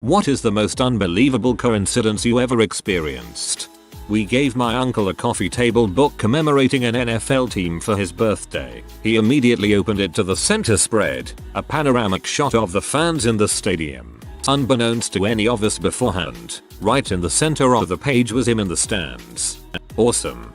What is the most unbelievable coincidence you ever experienced? We gave my uncle a coffee table book commemorating an NFL team for his birthday. He immediately opened it to the center spread, a panoramic shot of the fans in the stadium. Unbeknownst to any of us beforehand, right in the center of the page was him in the stands. Awesome.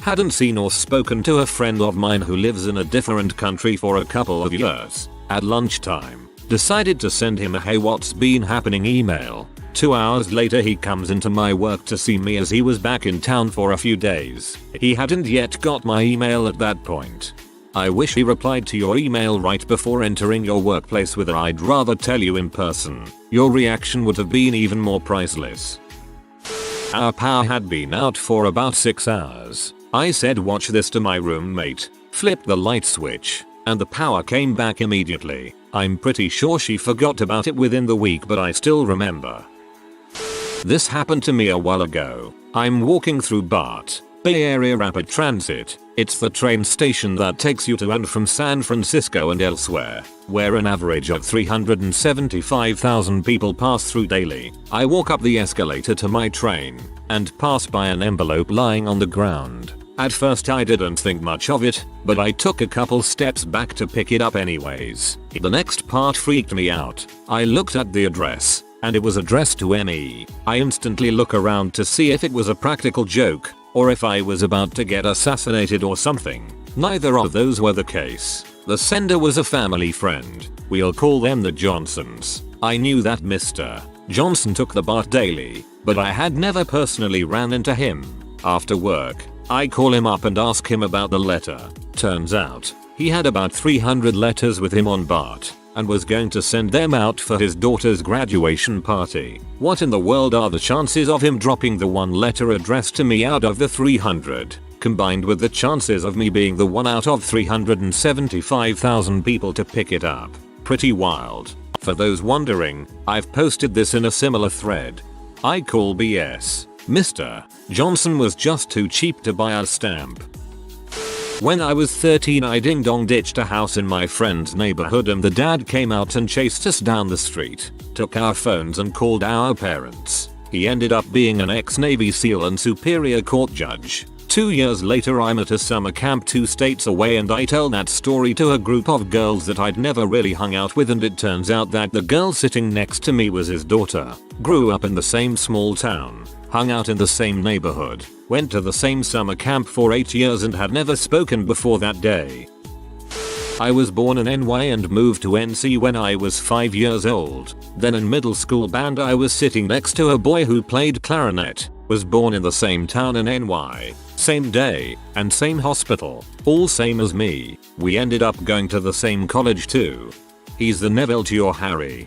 Hadn't seen or spoken to a friend of mine who lives in a different country for a couple of years. At lunchtime, decided to send him a "Hey, what's been happening" email. 2 hours later he comes into my work to see me as he was back in town for a few days. He hadn't yet got my email at that point. I wish he replied to your email right before entering your workplace with a "I'd rather tell you in person." Your reaction would have been even more priceless. Our power had been out for about 6 hours. I said "watch this" to my roommate, flipped the light switch, and the power came back immediately. I'm pretty sure she forgot about it within the week, but I still remember. This happened to me a while ago. I'm walking through BART, Bay Area Rapid Transit. It's the train station that takes you to and from San Francisco and elsewhere, where an average of 375,000 people pass through daily. I walk up the escalator to my train and pass by an envelope lying on the ground. At first I didn't think much of it, but I took a couple steps back to pick it up anyways. The next part freaked me out. I looked at the address, and it was addressed to me. I instantly look around to see if it was a practical joke, or if I was about to get assassinated or something. Neither of those were the case. The sender was a family friend. We'll call them the Johnsons. I knew that Mr. Johnson took the BART daily, but I had never personally ran into him. After work, I call him up and ask him about the letter. Turns out, he had about 300 letters with him on BART, and was going to send them out for his daughter's graduation party. What in the world are the chances of him dropping the one letter addressed to me out of the 300, combined with the chances of me being the one out of 375,000 people to pick it up? Pretty wild. For those wondering, I've posted this in a similar thread. I call BS. Mr. Johnson was just too cheap to buy a stamp. When I was 13, I ding dong ditched a house in my friend's neighborhood and the dad came out and chased us down the street, took our phones and called our parents. He ended up being an ex-Navy SEAL and Superior Court judge. 2 years later I'm at a summer camp 2 states away and I tell that story to a group of girls that I'd never really hung out with, and it turns out that the girl sitting next to me was his daughter. Grew up in the same small town, hung out in the same neighborhood, went to the same summer camp for 8 years and had never spoken before that day. I was born in NY and moved to NC when I was 5 years old. Then in middle school band I was sitting next to a boy who played clarinet. Was born in the same town in NY, same day, and same hospital, all same as me. We ended up going to the same college too. He's the Neville to your Harry.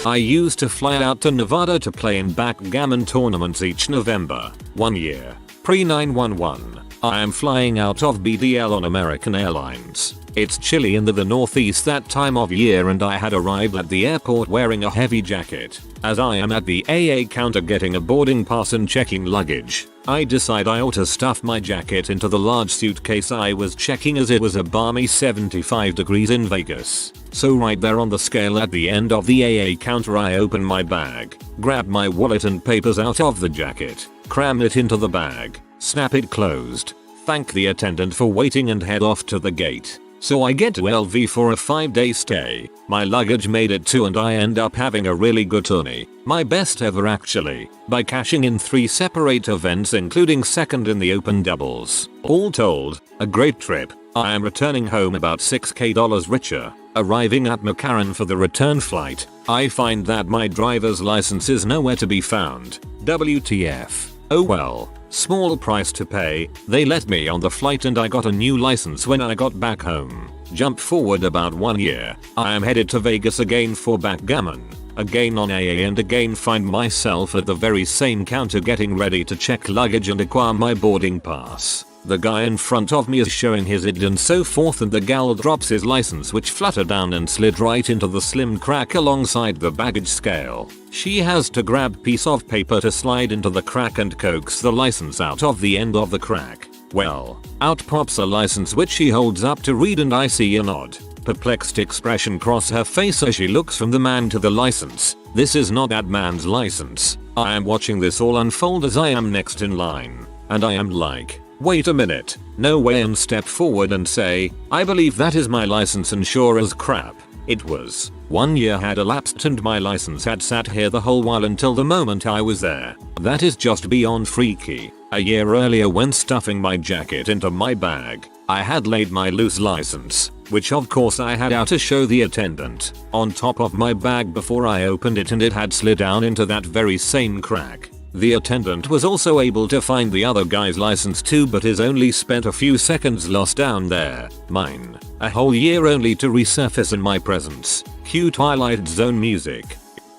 I used to fly out to Nevada to play in backgammon tournaments each November. 1 year, pre-911, I am flying out of BDL on American Airlines. It's chilly in the Northeast that time of year and I had arrived at the airport wearing a heavy jacket. As I am at the AA counter getting a boarding pass and checking luggage, I decide I ought to stuff my jacket into the large suitcase I was checking as it was a balmy 75 degrees in Vegas. So right there on the scale at the end of the AA counter I open my bag, grab my wallet and papers out of the jacket, cram it into the bag, snap it closed, thank the attendant for waiting and head off to the gate. So I get to LV for a 5-day stay. My luggage made it too and I end up having a really good tourney. My best ever actually, by cashing in 3 separate events including second in the open doubles. All told, a great trip. I am returning home about $6,000 richer. Arriving at McCarran for the return flight, I find that my driver's license is nowhere to be found. WTF. Oh well. Small price to pay. They let me on the flight and I got a new license when I got back home. Jump forward about 1 year. I am headed to Vegas again for backgammon. Again on AA and again find myself at the very same counter getting ready to check luggage and acquire my boarding pass. The guy in front of me is showing his ID and so forth and the gal drops his license which fluttered down and slid right into the slim crack alongside the baggage scale. She has to grab piece of paper to slide into the crack and coax the license out of the end of the crack. Well, out pops a license which she holds up to read and I see an odd, perplexed expression cross her face as she looks from the man to the license. This is not that man's license. I am watching this all unfold as I am next in line. And I am like, wait a minute, no way, and step forward and say, I believe that is my license, and sure as crap, it was. 1 year had elapsed and my license had sat here the whole while until the moment I was there. That is just beyond freaky. A year earlier, when stuffing my jacket into my bag, I had laid my loose license, which of course I had out to show the attendant, on top of my bag before I opened it, and it had slid down into that very same crack. The attendant was also able to find the other guy's license too, but his only spent a few seconds lost down there. Mine, a whole year only to resurface in my presence. Cue Twilight Zone music.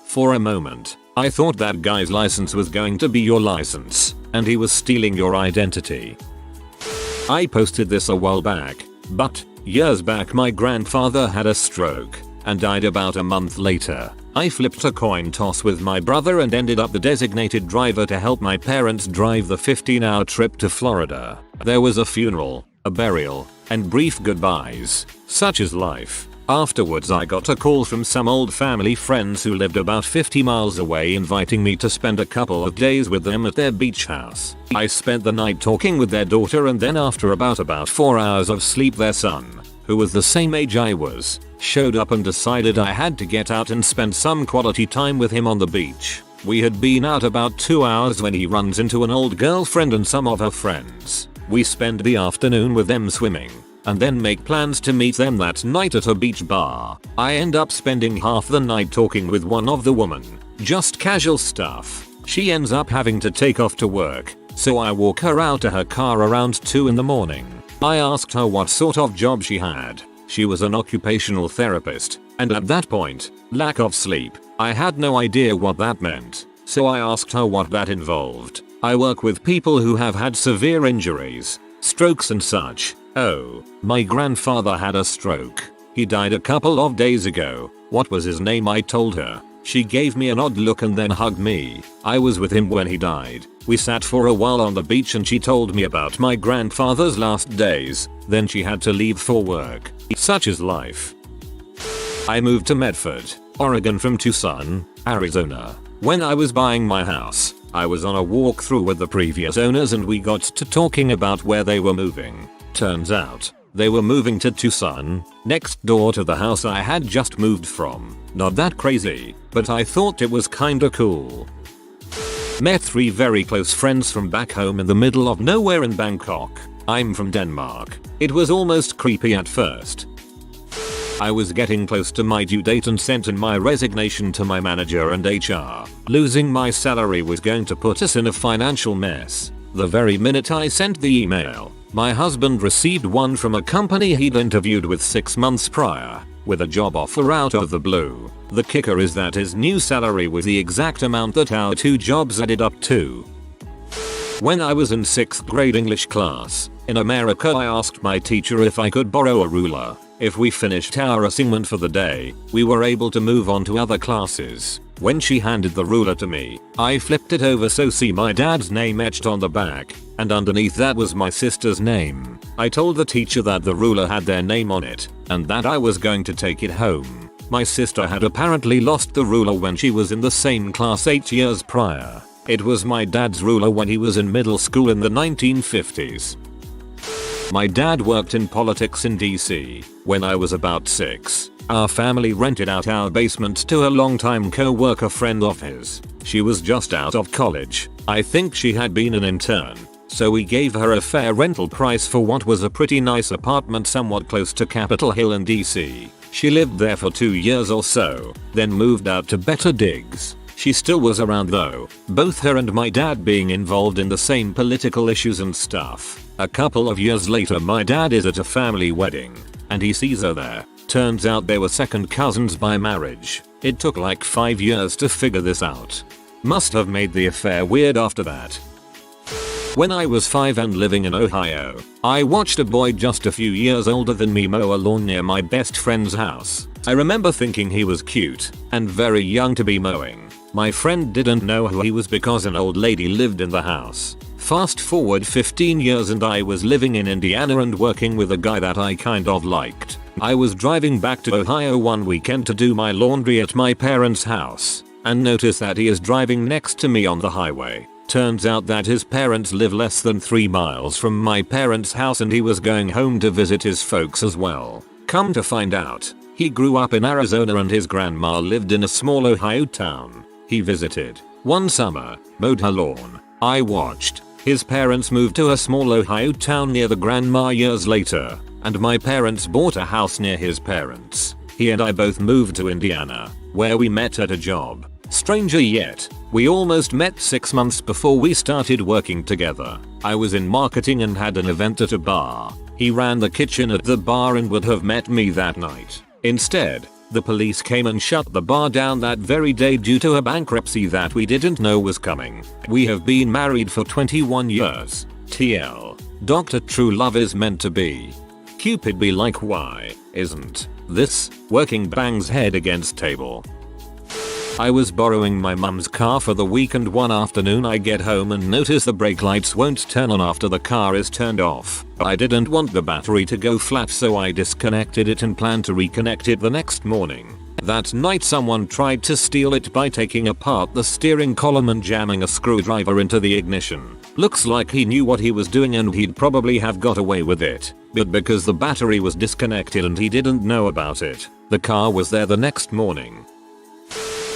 For a moment, I thought that guy's license was going to be your license, and he was stealing your identity. I posted this a while back, but years back my grandfather had a stroke and died about a month later. I flipped a coin toss with my brother and ended up the designated driver to help my parents drive the 15-hour trip to Florida. There was a funeral, a burial, and brief goodbyes. Such is life. Afterwards I got a call from some old family friends who lived about 50 miles away, inviting me to spend a couple of days with them at their beach house. I spent the night talking with their daughter, and then after about 4 hours of sleep their son, who was the same age I was, showed up and decided I had to get out and spend some quality time with him on the beach. We had been out about 2 hours when he runs into an old girlfriend and some of her friends. We spend the afternoon with them swimming, and then make plans to meet them that night at a beach bar. I end up spending half the night talking with one of the women, just casual stuff. She ends up having to take off to work, so I walk her out to her car around 2 in the morning. I asked her what sort of job she had. She was an occupational therapist, and at that point, lack of sleep, I had no idea what that meant. So I asked her what that involved. I work with people who have had severe injuries, strokes and such. Oh, my grandfather had a stroke. He died a couple of days ago. What was his name? I told her. She gave me an odd look and then hugged me. I was with him when he died. We sat for a while on the beach and she told me about my grandfather's last days. Then she had to leave for work. Such is life. I moved to Medford, Oregon from Tucson, Arizona. When I was buying my house, I was on a walkthrough with the previous owners and we got to talking about where they were moving. Turns out, they were moving to Tucson, next door to the house I had just moved from. Not that crazy, but I thought it was kinda cool. Met 3 very close friends from back home in the middle of nowhere in Bangkok. I'm from Denmark. It was almost creepy at first. I was getting close to my due date and sent in my resignation to my manager and HR. Losing my salary was going to put us in a financial mess. The very minute I sent the email, my husband received one from a company he'd interviewed with 6 months prior, with a job offer out of the blue. The kicker is that his new salary was the exact amount that our 2 jobs added up to. When I was in 6th grade English class, in America, I asked my teacher if I could borrow a ruler. If we finished our assignment for the day, we were able to move on to other classes. When she handed the ruler to me, I flipped it over so see my dad's name etched on the back, and underneath that was my sister's name. I told the teacher that the ruler had their name on it, and that I was going to take it home. My sister had apparently lost the ruler when she was in the same class 8 years prior. It was my dad's ruler when he was in middle school in the 1950s. My dad worked in politics in DC. When I was about 6, our family rented out our basement to a longtime co-worker friend of his. She was just out of college. I think she had been an intern, so we gave her a fair rental price for what was a pretty nice apartment somewhat close to Capitol Hill in DC. She lived there for 2 years or so, then moved out to better digs. She still was around though, both her and my dad being involved in the same political issues and stuff. A couple of years later my dad is at a family wedding, and he sees her there. Turns out they were second cousins by marriage. It took like 5 years to figure this out. Must have made the affair weird after that. When I was 5 and living in Ohio, I watched a boy just a few years older than me mow a lawn near my best friend's house. I remember thinking he was cute and very young to be mowing. My friend didn't know who he was because an old lady lived in the house. Fast forward 15 years and I was living in Indiana and working with a guy that I kind of liked. I was driving back to Ohio one weekend to do my laundry at my parents' house and noticed that he is driving next to me on the highway. Turns out that his parents live less than 3 miles from my parents' house and he was going home to visit his folks as well. Come to find out, he grew up in Arizona and his grandma lived in a small Ohio town. He visited one summer, mowed her lawn. I watched. His parents moved to a small Ohio town near the grandma years later, and my parents bought a house near his parents. He and I both moved to Indiana, where we met at a job. Stranger yet, we almost met 6 months before we started working together. I was in marketing and had an event at a bar. He ran the kitchen at the bar and would have met me that night. Instead, the police came and shut the bar down that very day due to a bankruptcy that we didn't know was coming. We have been married for 21 years. TL. Dr. True Love is meant to be. Cupid be like, why isn't this working? Bangs head against table. I was borrowing my mum's car for the weekend. One afternoon I get home and notice the brake lights won't turn on after the car is turned off. I didn't want the battery to go flat, so I disconnected it and planned to reconnect it the next morning. That night someone tried to steal it by taking apart the steering column and jamming a screwdriver into the ignition. Looks like he knew what he was doing and he'd probably have got away with it. But because the battery was disconnected and he didn't know about it, the car was there the next morning.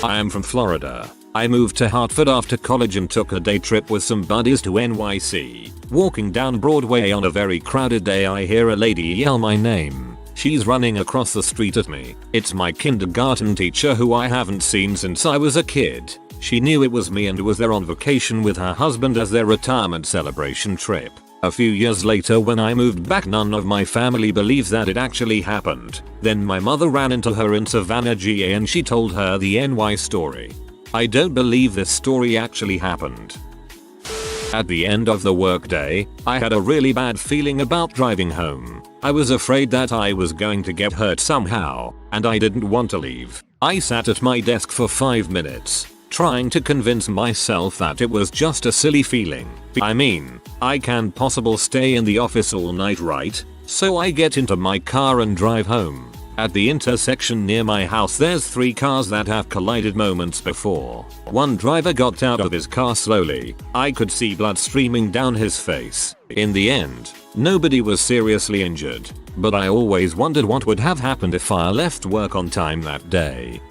I am from Florida. I moved to Hartford after college and took a day trip with some buddies to NYC. Walking down Broadway on a very crowded day, I hear a lady yell my name. She's running across the street at me. It's my kindergarten teacher who I haven't seen since I was a kid. She knew it was me and was there on vacation with her husband as their retirement celebration trip. A few years later when I moved back, none of my family believes that it actually happened. Then my mother ran into her in Savannah, GA, and she told her the NY story. I don't believe this story actually happened. At the end of the workday, I had a really bad feeling about driving home. I was afraid that I was going to get hurt somehow, and I didn't want to leave. I sat at my desk for 5 minutes, trying to convince myself that it was just a silly feeling. I mean, I can't possibly stay in the office all night, right? So I get into my car and drive home. At the intersection near my house there's 3 cars that have collided moments before. One driver got out of his car slowly. I could see blood streaming down his face. In the end, nobody was seriously injured, but I always wondered what would have happened if I left work on time that day.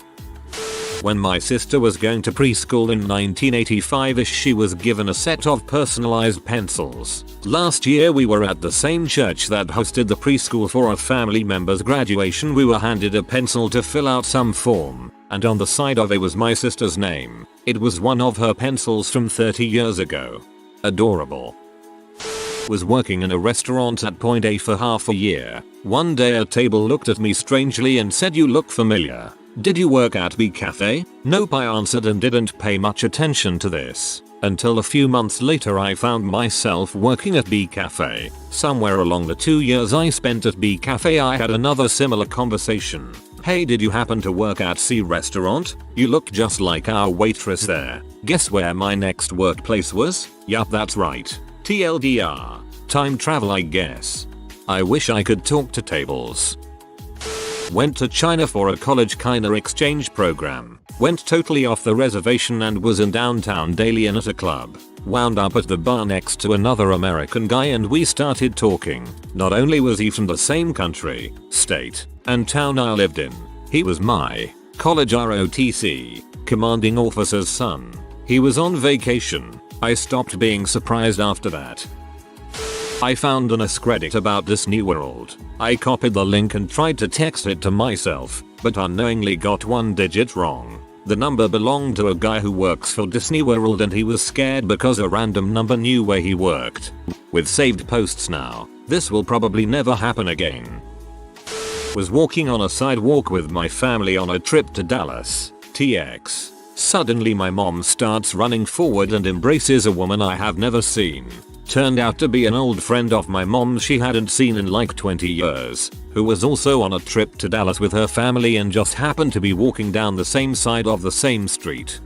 When my sister was going to preschool in 1985, she was given a set of personalized pencils. Last year we were at the same church that hosted the preschool for a family member's graduation. We were handed a pencil to fill out some form, and on the side of it was my sister's name. It was one of her pencils from 30 years ago. Adorable. Was working in a restaurant at Point A for half a year. One day a table looked at me strangely and said, "You look familiar. Did you work at B Cafe?" "Nope," I answered and didn't pay much attention to this. Until a few months later I found myself working at B Cafe. Somewhere along the 2 years I spent at B Cafe I had another similar conversation. "Hey, did you happen to work at C Restaurant? You look just like our waitress there." Guess where my next workplace was? Yup, that's right. TLDR. Time travel, I guess. I wish I could talk to tables. Went to China for a college kinda exchange program. Went totally off the reservation and was in downtown Dalian at a club. Wound up at the bar next to another American guy and we started talking. Not only was he from the same country, state, and town I lived in, he was my college ROTC, commanding officer's son. He was on vacation. I stopped being surprised after that. I found an Reddit about Disney World. I copied the link and tried to text it to myself, but unknowingly got one digit wrong. The number belonged to a guy who works for Disney World and he was scared because a random number knew where he worked. With saved posts now, this will probably never happen again. Was walking on a sidewalk with my family on a trip to Dallas, TX. Suddenly my mom starts running forward and embraces a woman I have never seen. Turned out to be an old friend of my mom's she hadn't seen in like 20 years, who was also on a trip to Dallas with her family and just happened to be walking down the same side of the same street.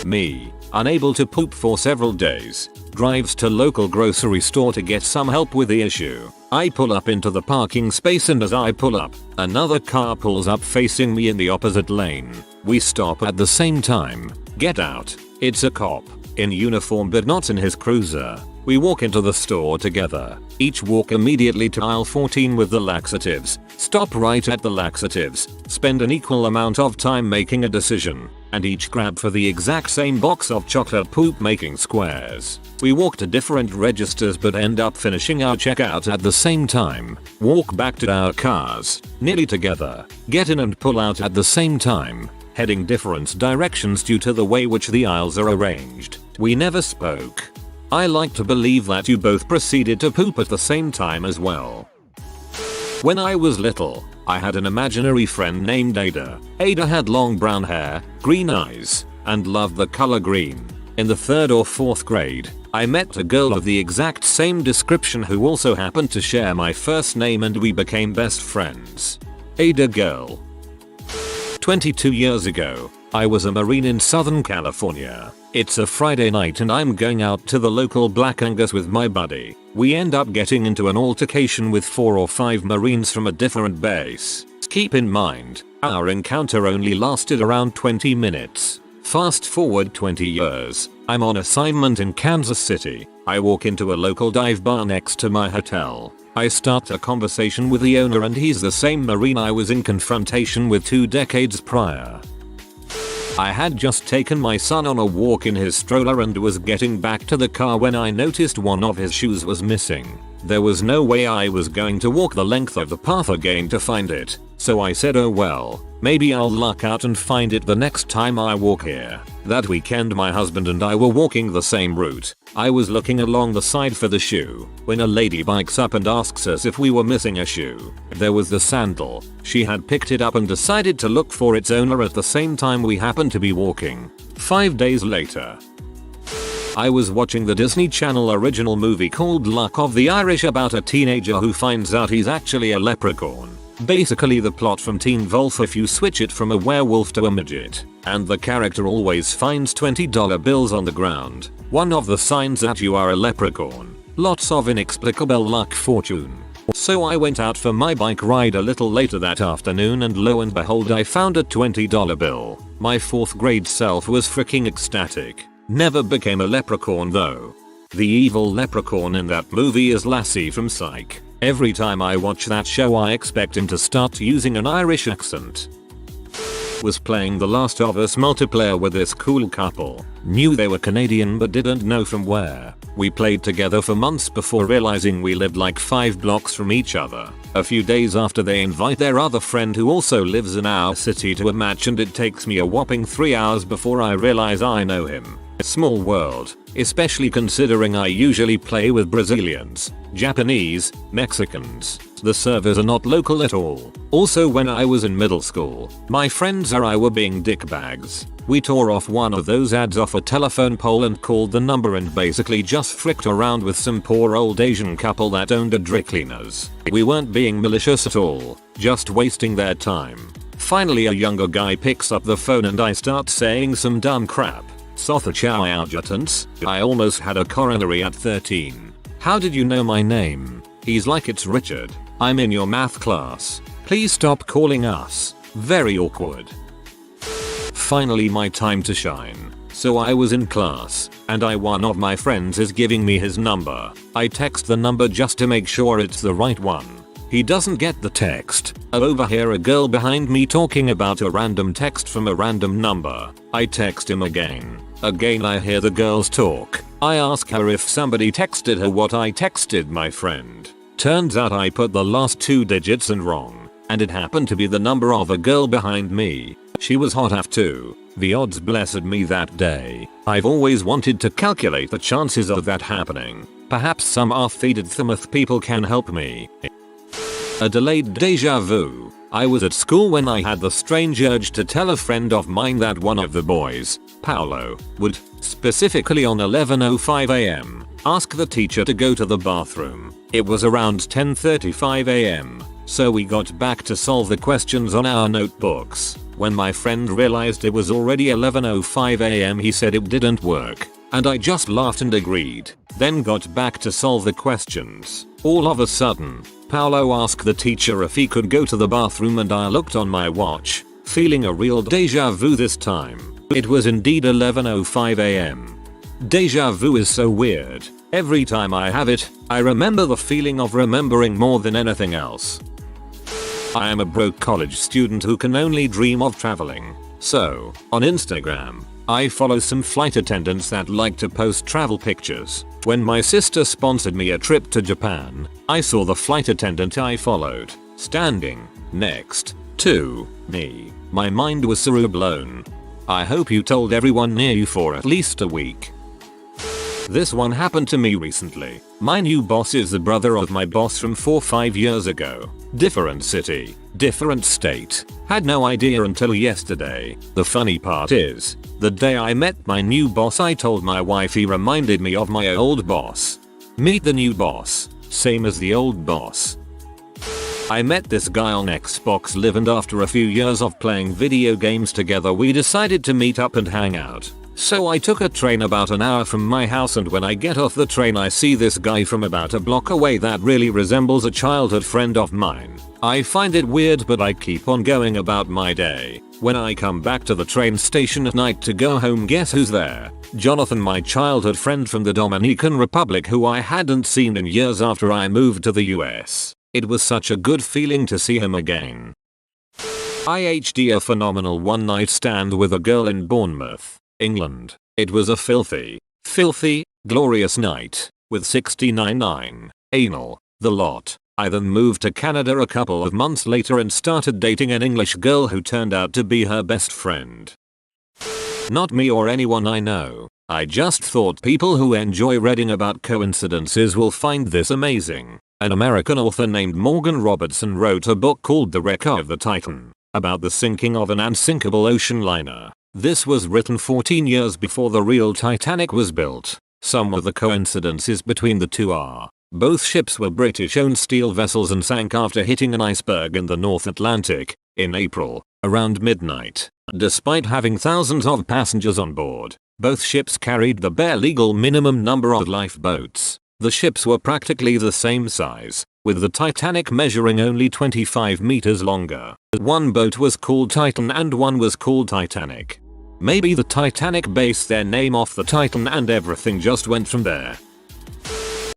Me, unable to poop for several days, drives to local grocery store to get some help with the issue. I pull up into the parking space, and as I pull up, another car pulls up facing me in the opposite lane. We stop at the same time. Get out. It's a cop. In uniform but not in his cruiser. We walk into the store together. Each walk immediately to aisle 14 with the laxatives. Stop right at the laxatives. Spend an equal amount of time making a decision. And each grab for the exact same box of chocolate poop making squares. We walk to different registers but end up finishing our checkout at the same time. Walk back to our cars. Nearly together. Get in and pull out at the same time. Heading different directions due to the way which the aisles are arranged. We never spoke. I like to believe that you both proceeded to poop at the same time as well. When I was little, I had an imaginary friend named Ada. Ada had long brown hair, green eyes, and loved the color green. In the 3rd or 4th grade, I met a girl of the exact same description who also happened to share my first name, and we became best friends. Ada girl. 22 years ago, I was a Marine in Southern California. It's a Friday night and I'm going out to the local Black Angus with my buddy. We end up getting into an altercation with 4 or 5 Marines from a different base. Keep in mind, our encounter only lasted around 20 minutes. Fast forward 20 years, I'm on assignment in Kansas City. I walk into a local dive bar next to my hotel. I start a conversation with the owner, and he's the same Marine I was in confrontation with 2 decades prior. I had just taken my son on a walk in his stroller and was getting back to the car when I noticed one of his shoes was missing. There was no way I was going to walk the length of the path again to find it, so I said, oh well, maybe I'll luck out and find it the next time I walk here. That weekend my husband and I were walking the same route. I was looking along the side for the shoe when a lady bikes up and asks us if we were missing a shoe. There was the sandal. She had picked it up and decided to look for its owner at the same time we happened to be walking. 5 days later, I was watching the Disney Channel original movie called Luck of the Irish about a teenager who finds out he's actually a leprechaun. Basically the plot from Teen Wolf if you switch it from a werewolf to a midget. And the character always finds $20 bills on the ground. One of the signs that you are a leprechaun. Lots of inexplicable luck fortune. So I went out for my bike ride a little later that afternoon, and lo and behold I found a $20 bill. My 4th grade self was freaking ecstatic. Never became a leprechaun though. The evil leprechaun in that movie is Lassie from Psych. Every time I watch that show I expect him to start using an Irish accent. Was playing The Last of Us multiplayer with this cool couple. Knew they were Canadian but didn't know from where. We played together for months before realizing we lived like 5 blocks from each other. A few days after they invite their other friend who also lives in our city to a match, and it takes me a whopping 3 hours before I realize I know him. Small world, especially considering I usually play with Brazilians, Japanese, Mexicans. The servers are not local at all. Also, when I was in middle school, my friends and I were being dickbags. We tore off one of those ads off a telephone pole and called the number and basically just fricked around with some poor old Asian couple that owned a dry cleaners. We weren't being malicious at all, just wasting their time. Finally a younger guy picks up the phone and I start saying some dumb crap. Sotha chow adjutants, I almost had a coronary at 13. How did you know my name? He's like, it's Richard. I'm in your math class. Please stop calling us. Very awkward. Finally my time to shine. So I was in class, and one of my friends is giving me his number. I text the number just to make sure it's the right one. He doesn't get the text. I overhear a girl behind me talking about a random text from a random number. I text him again. Again I hear the girls talk. I ask her if somebody texted her what I texted my friend. Turns out I put the last 2 digits in wrong, and it happened to be the number of a girl behind me. She was hot af too. The odds blessed me that day. I've always wanted to calculate the chances of that happening. Perhaps some off-feeded Thimoth people can help me. A delayed deja vu. I was at school when I had the strange urge to tell a friend of mine that one of the boys, Paolo, would, specifically on 11:05 am, ask the teacher to go to the bathroom. It was around 10:35 am, so we got back to solve the questions on our notebooks. When my friend realized it was already 11:05 am he said it didn't work, and I just laughed and agreed. then got back to solve the questions. All of a sudden, Paolo asked the teacher if he could go to the bathroom and I looked on my watch, feeling a real deja vu this time. It was indeed 11:05 am. Deja vu is so weird. Every time I have it, I remember the feeling of remembering more than anything else. I am a broke college student who can only dream of traveling. So, on Instagram, I follow some flight attendants that like to post travel pictures. When my sister sponsored me a trip to Japan, I saw the flight attendant I followed, standing next to me. My mind was so blown. I hope you told everyone near you for at least a week. This one happened to me recently. My new boss is the brother of my boss from 4-5 years ago. Different city, different state. Had no idea until yesterday. The funny part is, the day I met my new boss I told my wife he reminded me of my old boss. Meet the new boss. Same as the old boss. I met this guy on Xbox Live and after a few years of playing video games together we decided to meet up and hang out. So I took a train about an hour from my house and when I get off the train I see this guy from about a block away that really resembles a childhood friend of mine. I find it weird but I keep on going about my day. When I come back to the train station at night to go home, guess who's there? Jonathan, my childhood friend from the Dominican Republic who I hadn't seen in years after I moved to the US. It was such a good feeling to see him again. I had a phenomenal one night stand with a girl in Bournemouth, England. It was a filthy, glorious night, with 69 anal, the lot. I then moved to Canada a couple of months later and started dating an English girl who turned out to be her best friend. Not me or anyone I know. I just thought people who enjoy reading about coincidences will find this amazing. An American author named Morgan Robertson wrote a book called The Wreck of the Titan, about the sinking of an unsinkable ocean liner. This was written 14 years before the real Titanic was built. Some of the coincidences between the two are: both ships were British-owned steel vessels and sank after hitting an iceberg in the North Atlantic in April, around midnight. Despite having thousands of passengers on board, both ships carried the bare legal minimum number of lifeboats. The ships were practically the same size, with the Titanic measuring only 25 meters longer. One boat was called Titan and one was called Titanic. Maybe the Titanic based their name off the Titan and everything just went from there.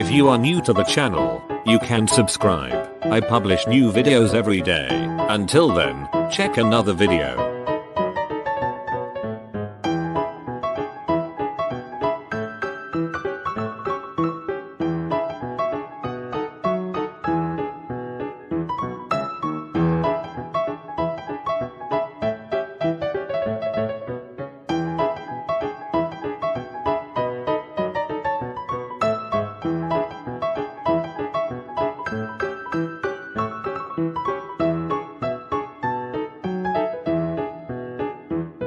If you are new to the channel, you can subscribe. I publish new videos every day. Until then, check another video.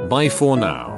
Bye for now.